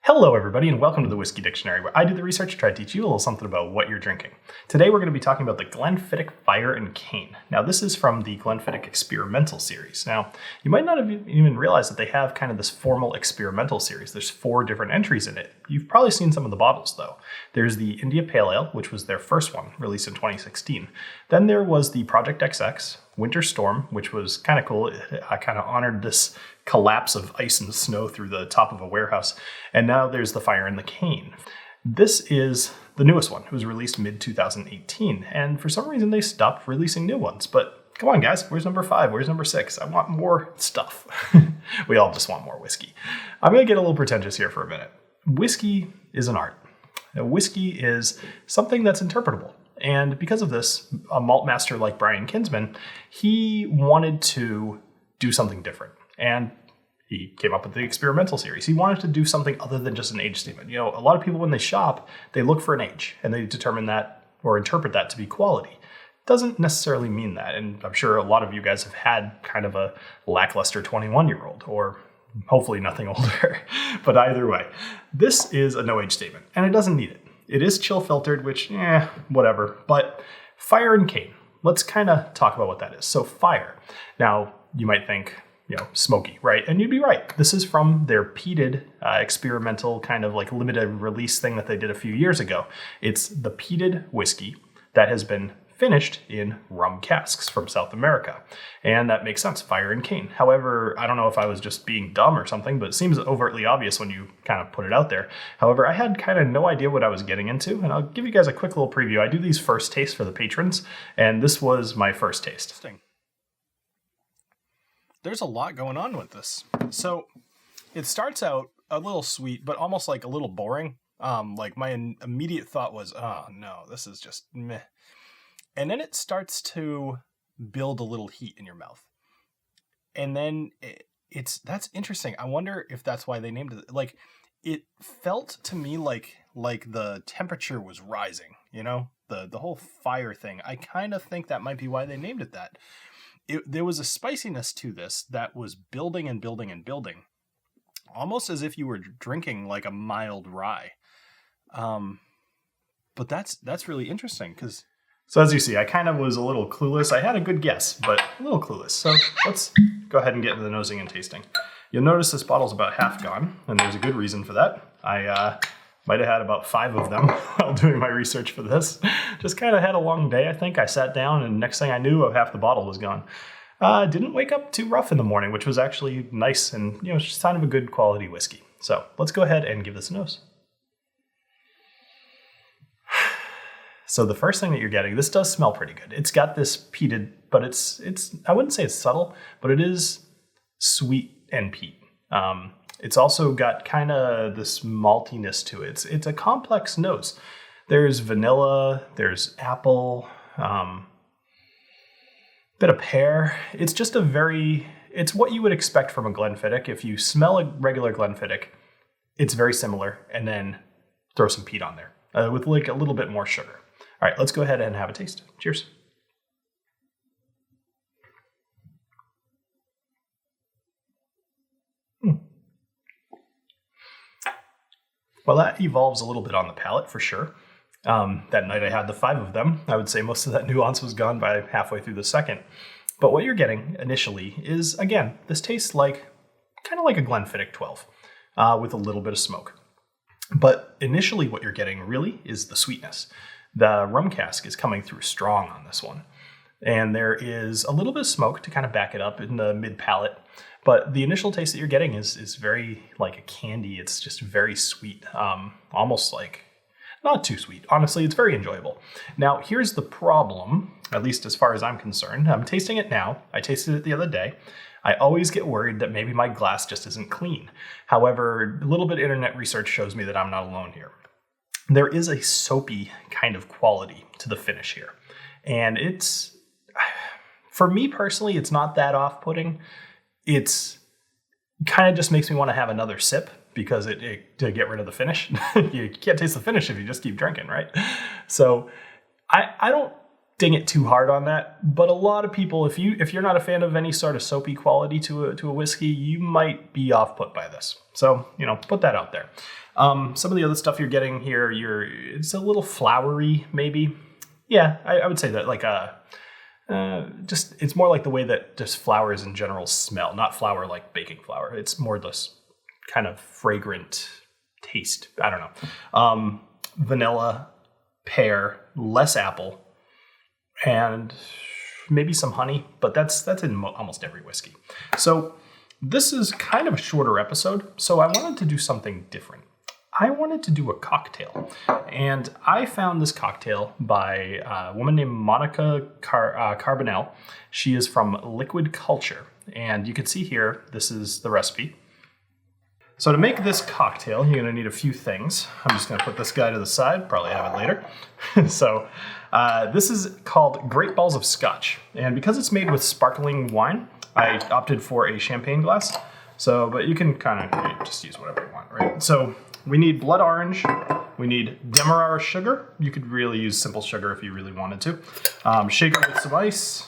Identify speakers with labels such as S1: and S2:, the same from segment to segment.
S1: Hello, everybody, and welcome to the Whiskey Dictionary, where I do the research to try to teach you a little something about what you're drinking. Today, we're going to be talking about the Glenfiddich Fire and Cane. Now, this is from the Glenfiddich Experimental Series. Now, you might not have even realized that they have kind of this formal experimental series. There's 4 different entries in it. You've probably seen some of the bottles, though. There's the India Pale Ale, which was their first one, released in 2016. Then there was the Project XX, Winter Storm, which was kind of cool. I kind of honored this collapse of ice and snow through the top of a warehouse. And now there's the Fire and the Cane. This is the newest one. It was released mid-2018. And for some reason, they stopped releasing new ones. But come on, guys. Where's number 5? Where's number 6? I want more stuff. We all just want more whiskey. I'm going to get a little pretentious here for a minute. Whiskey is an art. Now, whiskey is something that's interpretable. And because of this, a malt master like Brian Kinsman, he wanted to do something different. And he came up with the experimental series. He wanted to do something other than just an age statement. You know, a lot of people when they shop, they look for an age and they determine that or interpret that to be quality. Doesn't necessarily mean that. And I'm sure a lot of you guys have had kind of a lackluster 21-year-old or hopefully nothing older. But either way, this is a no age statement and it doesn't need it. It is chill filtered, which, whatever. But Fire and Cane, let's kind of talk about what that is. So fire. Now, you might think, smoky, right? And you'd be right. This is from their peated experimental kind of like limited release thing that they did a few years ago. It's the peated whiskey that has been finished in rum casks from South America. And that makes sense, Fire and Cane. However, I don't know if I was just being dumb or something, but it seems overtly obvious when you kind of put it out there. However, I had kind of no idea what I was getting into, and I'll give you guys a quick little preview. I do these first tastes for the patrons, and this was my first taste. There's a lot going on with this. So it starts out a little sweet, but almost like a little boring. Like my immediate thought was, oh no, this is just meh. And then it starts to build a little heat in your mouth. And then that's interesting. I wonder if that's why they named it. Like, it felt to me like the temperature was rising, the whole fire thing. I kind of think that might be why they named it that. There was a spiciness to this that was building and building and building, almost as if you were drinking like a mild rye. But that's really interesting because... So as you see, I kind of was a little clueless. I had a good guess, but a little clueless. So let's go ahead and get into the nosing and tasting. You'll notice this bottle's about half gone, and there's a good reason for that. I might have had about 5 of them while doing my research for this. Just kind of had a long day, I think. I sat down, and next thing I knew, half the bottle was gone. Didn't wake up too rough in the morning, which was actually nice, and it's just kind of a good quality whiskey. So let's go ahead and give this a nose. So the first thing that you're getting, this does smell pretty good. It's got this peated, but it's I wouldn't say it's subtle, but it is sweet and peat. It's also got kind of this maltiness to it. It's a complex nose. There's vanilla, there's apple, bit of pear. It's just it's what you would expect from a Glenfiddich. If you smell a regular Glenfiddich, it's very similar, and then throw some peat on there with like a little bit more sugar. All right, let's go ahead and have a taste. Cheers. Well, that evolves a little bit on the palate for sure. That night I had the 5 of them. I would say most of that nuance was gone by halfway through the second. But what you're getting initially is, again, this tastes kind of like a Glenfiddich 12 with a little bit of smoke. But initially what you're getting really is the sweetness. The rum cask is coming through strong on this one. And there is a little bit of smoke to kind of back it up in the mid-palate. But the initial taste that you're getting is very like a candy. It's just very sweet, almost like, not too sweet. Honestly, it's very enjoyable. Now, here's the problem, at least as far as I'm concerned. I'm tasting it now. I tasted it the other day. I always get worried that maybe my glass just isn't clean. However, a little bit of internet research shows me that I'm not alone here. There is a soapy kind of quality to the finish here. And for me personally, it's not that off-putting. It's kind of just makes me want to have another sip because to get rid of the finish. You can't taste the finish if you just keep drinking, right? So I don't ding it too hard on that. But a lot of people, if you're not a fan of any sort of soapy quality to a whiskey, you might be off put by this. So, put that out there. Some of the other stuff you're getting here, it's a little flowery, maybe. Yeah, I would say that like it's more like the way that just flowers in general smell, not flour like baking flour. It's more this kind of fragrant taste. I don't know. Vanilla, pear, less apple, and maybe some honey, but that's in almost every whiskey. So this is kind of a shorter episode, so I wanted to do something different. I wanted to do a cocktail, and I found this cocktail by a woman named Monica Carbonell. She is from Liquid Culture, and you can see here, this is the recipe. So to make this cocktail, you're going to need a few things. I'm just going to put this guy to the side, probably have it later. So this is called Great Balls of Scotch, and because it's made with sparkling wine, I opted for a champagne glass. So, but you can kind of just use whatever you want, right? So we need blood orange, we need demerara sugar. You could really use simple sugar if you really wanted to. Shaker with some ice.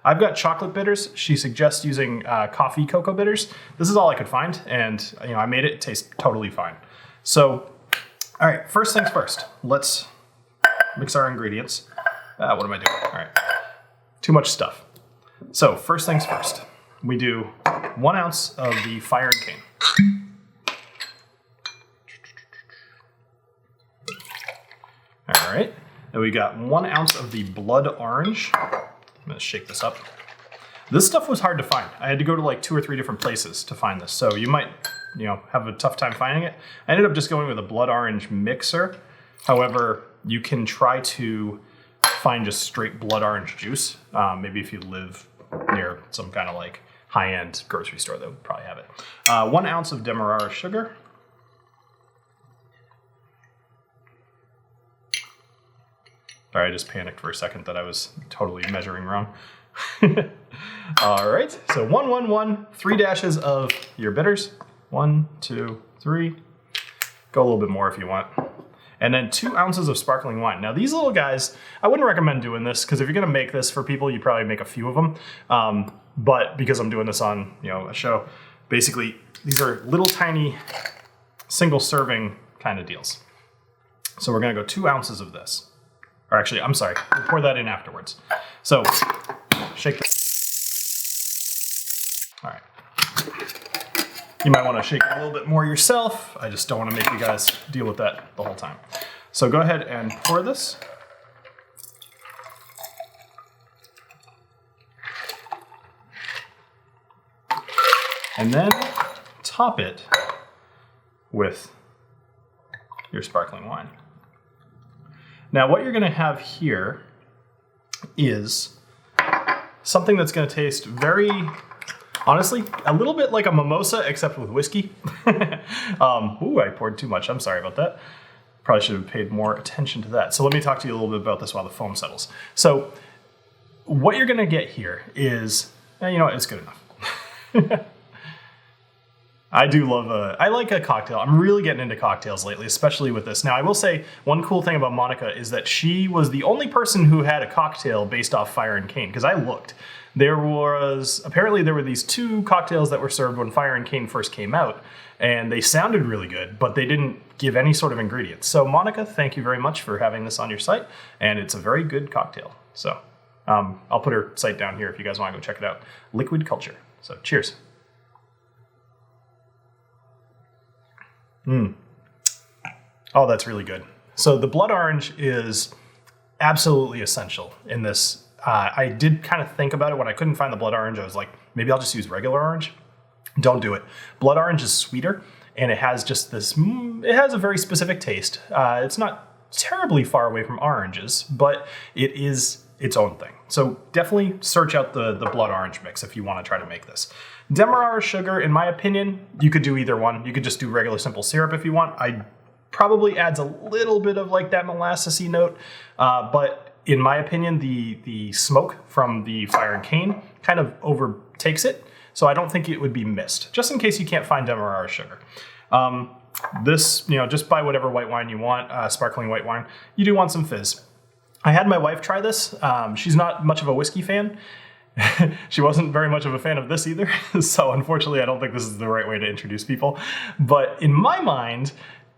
S1: I've got chocolate bitters. She suggests using coffee cocoa bitters. This is all I could find, and I made it. It tastes totally fine. So, all right, first things first. Let's mix our ingredients. What am I doing? All right, too much stuff. So first things first. We do 1 ounce of the fire and cane. All right, and we got 1 ounce of the blood orange. I'm gonna shake this up. This stuff was hard to find. I had to go to like 2 or 3 different places to find this, so you might, have a tough time finding it. I ended up just going with a blood orange mixer. However, you can try to find just straight blood orange juice. Maybe if you live near some kind of like high-end grocery store, they would probably have it. 1 ounce of demerara sugar. Sorry, I just panicked for a second that I was totally measuring wrong. All right, so 1, 1, 1, 3 dashes of your bitters. 1, 2, 3. Go a little bit more if you want. And then 2 ounces of sparkling wine. Now these little guys, I wouldn't recommend doing this because if you're gonna make this for people, you probably make a few of them. But because I'm doing this on a show, basically these are little tiny single serving kind of deals. So we're gonna go 2 ounces of this. Or actually, I'm sorry, we'll pour that in afterwards. So, shake this. All right. You might want to shake it a little bit more yourself. I just don't want to make you guys deal with that the whole time. So go ahead and pour this. And then top it with your sparkling wine. Now what you're going to have here is something that's going to taste very, honestly, a little bit like a mimosa except with whiskey. Ooh, I poured too much. I'm sorry about that. Probably should have paid more attention to that. So let me talk to you a little bit about this while the foam settles. So what you're going to get here is, it's good enough. I like a cocktail. I'm really getting into cocktails lately, especially with this. Now, I will say one cool thing about Monica is that she was the only person who had a cocktail based off Fire and Cane, because I looked. Apparently there were these 2 cocktails that were served when Fire and Cane first came out, and they sounded really good, but they didn't give any sort of ingredients. So Monica, thank you very much for having this on your site, and it's a very good cocktail. So I'll put her site down here if you guys want to go check it out. Liquid Culture. So cheers. Oh, that's really good. So the blood orange is absolutely essential in this. I did kind of think about it when I couldn't find the blood orange. I was like, maybe I'll just use regular orange. Don't do it. Blood orange is sweeter, and it has just this, it has a very specific taste. It's not terribly far away from oranges, but it is its own thing. So definitely search out the blood orange mix if you want to try to make this. Demerara sugar, in my opinion, you could do either one. You could just do regular simple syrup if you want. I probably adds a little bit of like that molassesy note, but in my opinion, the smoke from the Fire and Cane kind of overtakes it, so I don't think it would be missed. Just in case you can't find Demerara sugar. This, just buy whatever white wine you want, sparkling white wine. You do want some fizz. I had my wife try this. She's not much of a whiskey fan. She wasn't very much of a fan of this either. So unfortunately, I don't think this is the right way to introduce people. But in my mind,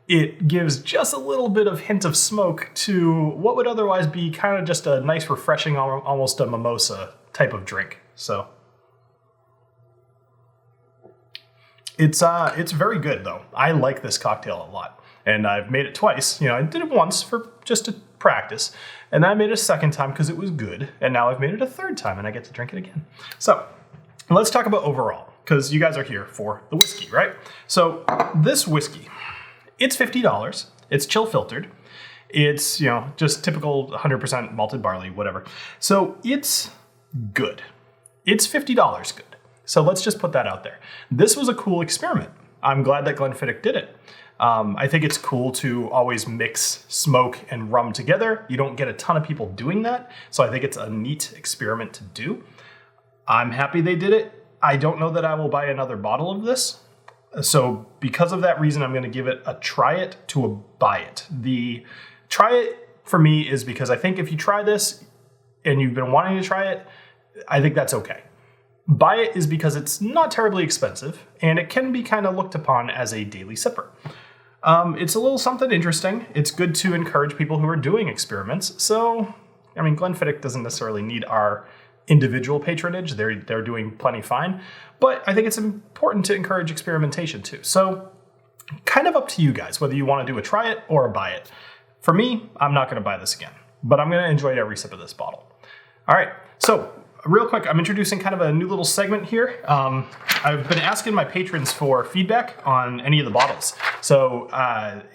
S1: it gives just a little bit of hint of smoke to what would otherwise be kind of just a nice, refreshing, almost a mimosa type of drink. So it's very good though. I like this cocktail a lot, and I've made it twice. I did it once for just to practice, and then I made it a second time because it was good, and now I've made it a third time, and I get to drink it again. So let's talk about overall, because you guys are here for the whiskey, right? So this whiskey, it's $50. It's chill filtered. It's, just typical 100% malted barley, whatever. So it's good. It's $50 good. So let's just put that out there. This was a cool experiment. I'm glad that Glenfiddich did it. I think it's cool to always mix smoke and rum together. You don't get a ton of people doing that. So I think it's a neat experiment to do. I'm happy they did it. I don't know that I will buy another bottle of this. So because of that reason, I'm going to give it a try it to a buy it. The try it for me is because I think if you try this and you've been wanting to try it, I think that's okay. Buy it is because it's not terribly expensive and it can be kind of looked upon as a daily sipper. It's a little something interesting. It's good to encourage people who are doing experiments. So, Glenfiddich doesn't necessarily need our individual patronage. They're doing plenty fine. But I think it's important to encourage experimentation too. So kind of up to you guys, whether you want to do a try it or a buy it. For me, I'm not going to buy this again, but I'm going to enjoy every sip of this bottle. All right, so real quick, I'm introducing kind of a new little segment here. I've been asking my patrons for feedback on any of the bottles. So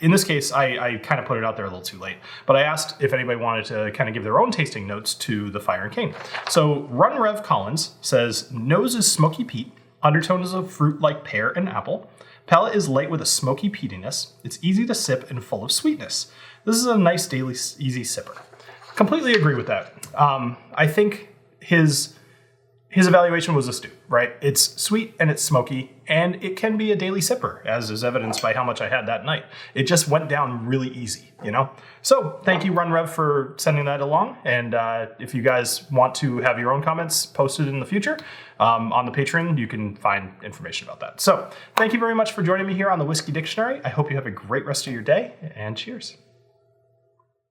S1: in this case, I kind of put it out there a little too late, but I asked if anybody wanted to kind of give their own tasting notes to the Fire and Cane. So Run Rev Collins says, nose is smoky peat, undertone is of fruit like pear and apple. Palate is light with a smoky peatiness. It's easy to sip and full of sweetness. This is a nice daily easy sipper. Completely agree with that. I think his evaluation was astute, right? It's sweet and it's smoky, and it can be a daily sipper, as is evidenced by how much I had that night. It just went down really easy, So thank you, Run Rev, for sending that along. And if you guys want to have your own comments posted in the future on the Patreon, you can find information about that. So thank you very much for joining me here on the Whiskey Dictionary. I hope you have a great rest of your day, and cheers.